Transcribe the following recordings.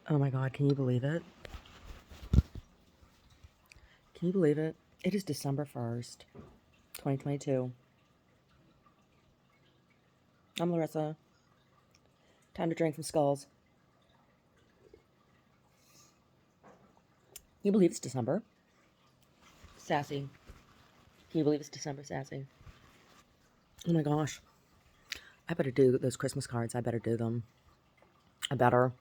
Oh my God, can you believe it? Can you believe it? It is December 1st, 2022. I'm Larissa. Time to drink some skulls. Can you believe it's December? Sassy. Can you believe it's December, Sassy? Oh my gosh. I better do those Christmas cards. I better do them. I better.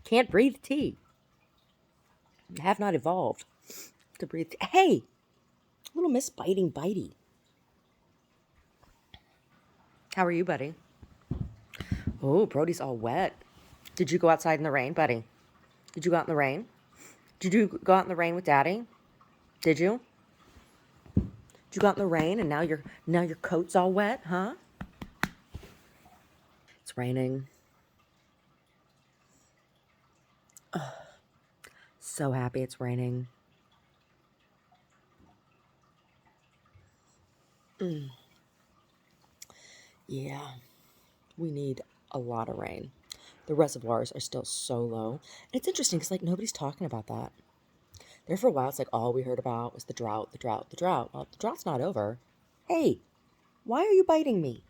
Can't breathe tea. Have not evolved to breathe tea. Hey! Little Miss Biting Bitey. How are you, buddy? Oh, Brody's all wet. Did you go outside in the rain, buddy? Did you go out in the rain? Did you go out in the rain with Daddy? Did you? Did you go out in the rain and now your coat's all wet, huh? It's raining. Oh, so happy it's raining. Yeah, we need a lot of rain. The reservoirs are still so low. And it's interesting because like nobody's talking about that. There for a while, it's like all we heard about was the drought, the drought, the drought. Well, the drought's not over. Hey, why are you biting me?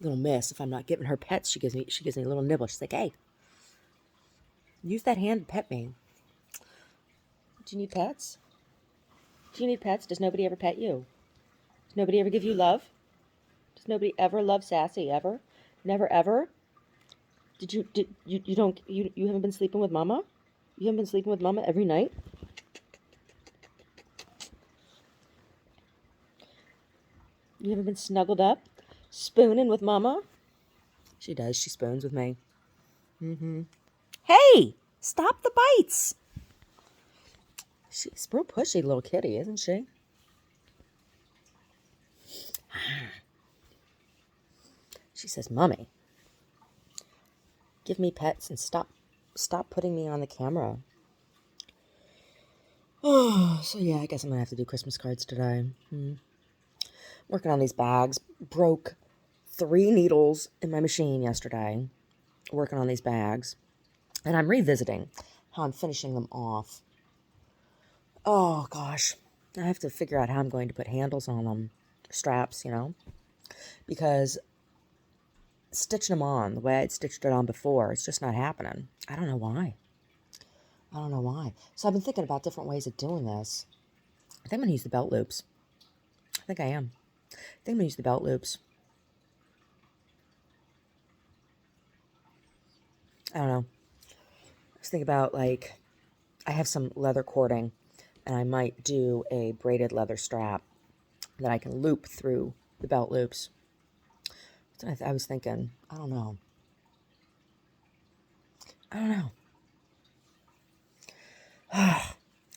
Little miss, if I'm not giving her pets, she gives me a little nibble. She's like, hey, use that hand to pet me. Do you need pets? Do you need pets? Does nobody ever pet you? Does nobody ever give you love? Does nobody ever love Sassy ever? Never ever? You haven't been sleeping with Mama? You haven't been sleeping with Mama every night? You haven't been snuggled up, spooning with Mama? She does. She spoons with me. Mm-hmm. Hey! Stop the bites! She's a real pushy little kitty, isn't she? She says, Mommy, give me pets and stop putting me on the camera. Oh, so yeah, I guess I'm gonna have to do Christmas cards today. Working on these bags. Broke 3 needles in my machine yesterday. Working on these bags. And I'm revisiting how I'm finishing them off. Oh gosh. I have to figure out how I'm going to put handles on them. Straps, because stitching them on the way I'd stitched it on before, it's just not happening. I don't know why. So I've been thinking about different ways of doing this. I think I'm going to use the belt loops. I think I am. I think I'm going to use the belt loops. I don't know. I was thinking about, like, I have some leather cording, and I might do a braided leather strap that I can loop through the belt loops. I was thinking, I don't know.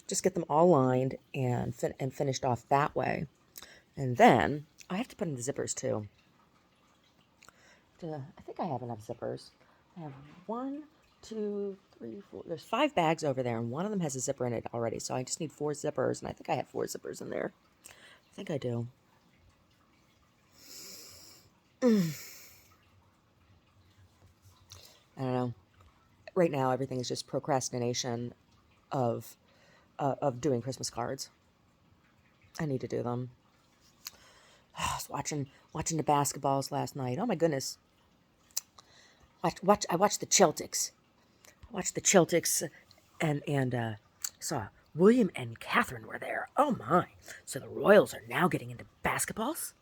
Just get them all lined and finished off that way. And then I have to put in the zippers too. I think I have enough zippers. I have 1, 2, 3, 4. There's 5 bags over there, and one of them has a zipper in it already. So I just need 4 zippers, and I think I have 4 zippers in there. I think I do. I don't know. Right now, everything is just procrastination of doing Christmas cards. I need to do them. I was watching the basketballs last night. Oh my goodness! I watched the Celtics. And saw William and Catherine were there. Oh my! So the Royals are now getting into basketballs.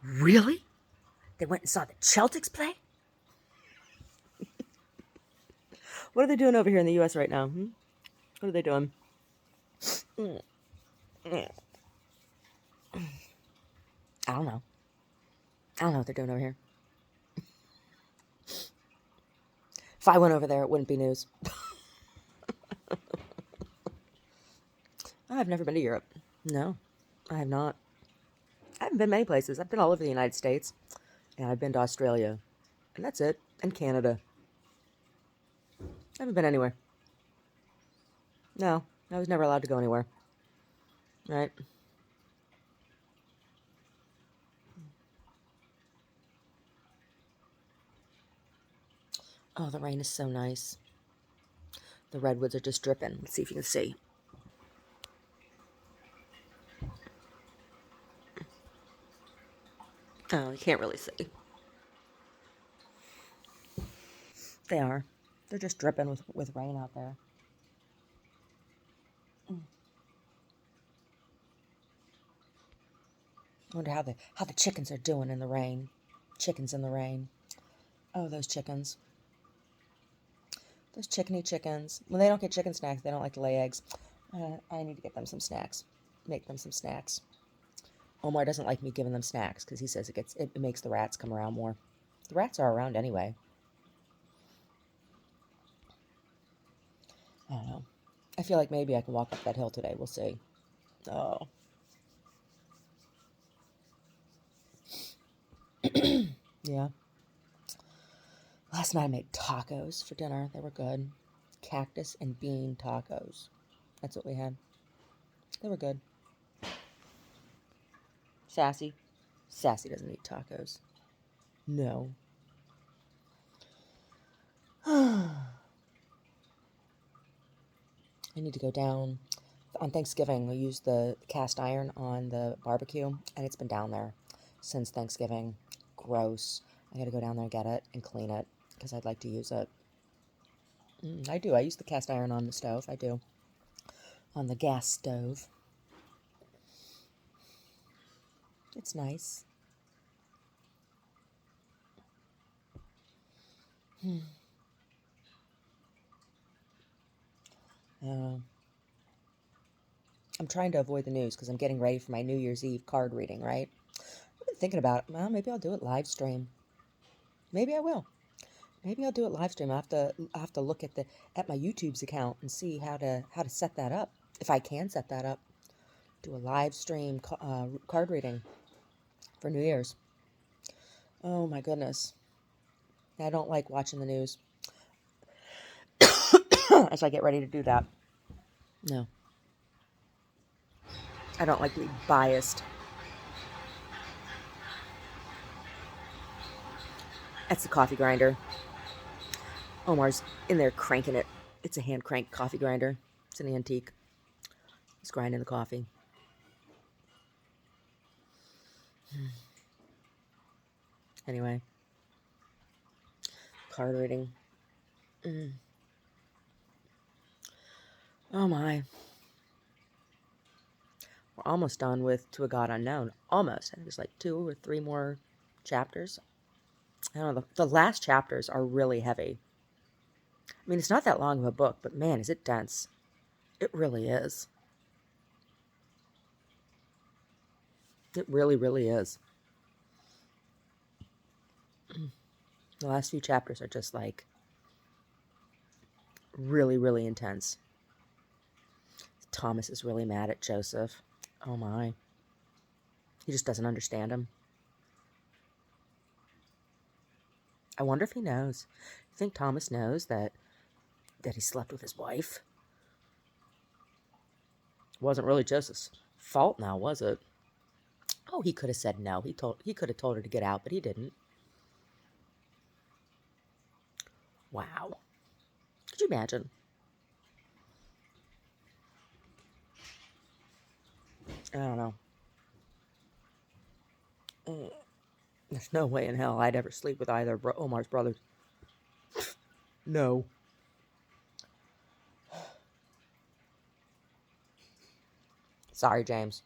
Really? They went and saw the Celtics play. What are they doing over here in the U.S. right now? What are they doing? I don't know. I don't know what they're doing over here. If I went over there, it wouldn't be news. I've never been to Europe. No, I have not. I haven't been many places. I've been all over the United States, and I've been to Australia, and that's it, and Canada. I haven't been anywhere. No, I was never allowed to go anywhere. Right? Oh, the rain is so nice. The redwoods are just dripping. Let's see if you can see. Oh, you can't really see. They are. They're just dripping with rain out there. I wonder how the chickens are doing in the rain. Chickens in the rain. Oh, those chickens. Those chickeny chickens. When they don't get chicken snacks, they don't like to lay eggs. I need to get them some snacks. Make them some snacks. Omar doesn't like me giving them snacks because he says it makes the rats come around more. The rats are around anyway. I don't know. I feel like maybe I can walk up that hill today. We'll see. Oh. Yeah. Last night I made tacos for dinner. They were good. Cactus and bean tacos. That's what we had. They were good. Sassy. Sassy doesn't eat tacos. No. I need to go down. On Thanksgiving, we used the cast iron on the barbecue, and it's been down there since Thanksgiving. Gross. I gotta go down there and get it and clean it because I'd like to use it. I do. I use the cast iron on the stove. I do. On the gas stove. It's nice. Uh, I'm trying to avoid the news because I'm getting ready for my New Year's Eve card reading, right? I've been thinking about, well, maybe I'll do it live stream. Maybe I will. Maybe I'll do it live stream. I have to look at my YouTube's account and see how to set that up. If I can set that up, do a live stream card reading for New Year's. Oh my goodness, I don't like watching the news as I get ready to do that. No, I don't like to be biased. That's the coffee grinder. Omar's in there cranking it. It's a hand crank coffee grinder. It's an antique. He's grinding the coffee. Anyway, card reading. Oh my. We're almost done with To a God Unknown. Almost. I think there's like 2 or 3 more chapters. I don't know. The last chapters are really heavy. I mean, it's not that long of a book, but man, is it dense. It really is. It really, really is. The last few chapters are just like really, really intense. Thomas is really mad at Joseph. Oh my. He just doesn't understand him. I wonder if he knows. You think Thomas knows that he slept with his wife? It wasn't really Joseph's fault now, was it? Oh, he could have said no. He could have told her to get out, but he didn't. Wow. Could you imagine? I don't know. There's no way in hell I'd ever sleep with either Omar's brothers. No. Sorry, James.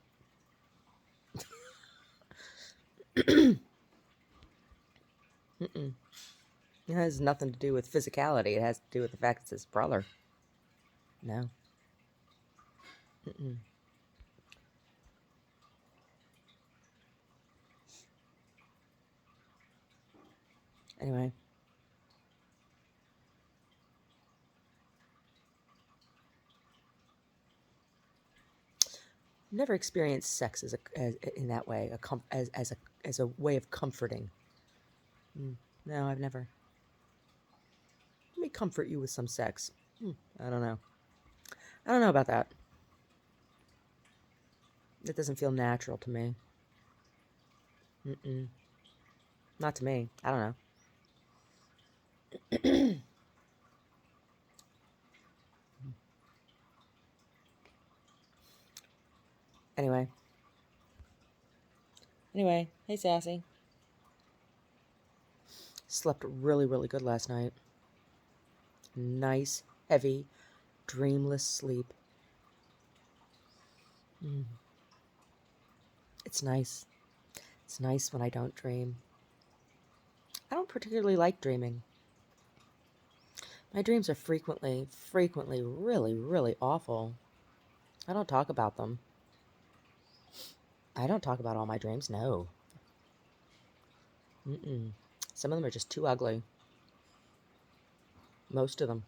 Mm-mm. It has nothing to do with physicality. It has to do with the fact it's his brother. No. Mm-mm. Anyway. Never experienced sex in that way, as a way of comforting. No, I've never. Let me comfort you with some sex. I don't know. I don't know about that. It doesn't feel natural to me. Not to me. I don't know. Anyway. Hey, Sassy. Slept really, really good last night. Nice, heavy, dreamless sleep. It's nice. It's nice when I don't dream. I don't particularly like dreaming. My dreams are frequently really, really awful. I don't talk about them. I don't talk about all my dreams, no. Some of them are just too ugly. Most of them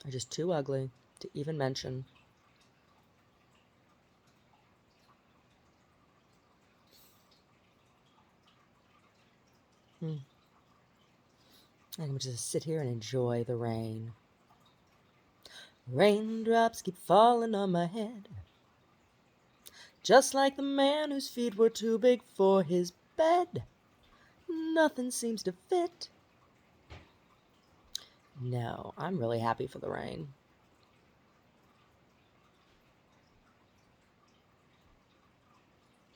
are just too ugly to even mention. I can just sit here and enjoy the rain. Raindrops keep falling on my head, just like the man whose feet were too big for his bed. Nothing seems to fit. No, I'm really happy for the rain.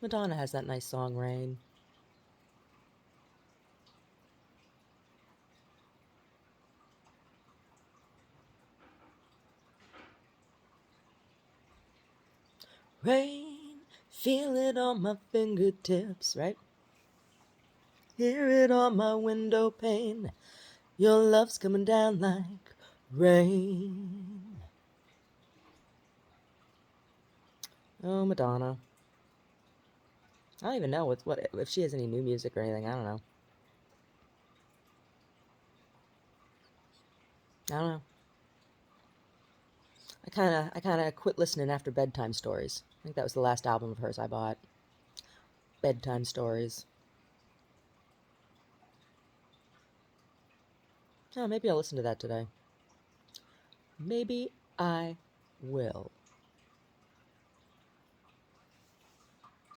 Madonna has that nice song, Rain. Rain, feel it on my fingertips, right? Hear it on my window pane. Your love's coming down like rain. Oh, Madonna. I don't even know what if she has any new music or anything. I don't know. I don't know. I kind of quit listening after Bedtime Stories. I think that was the last album of hers I bought. Bedtime Stories. Oh, maybe I'll listen to that today. Maybe I will.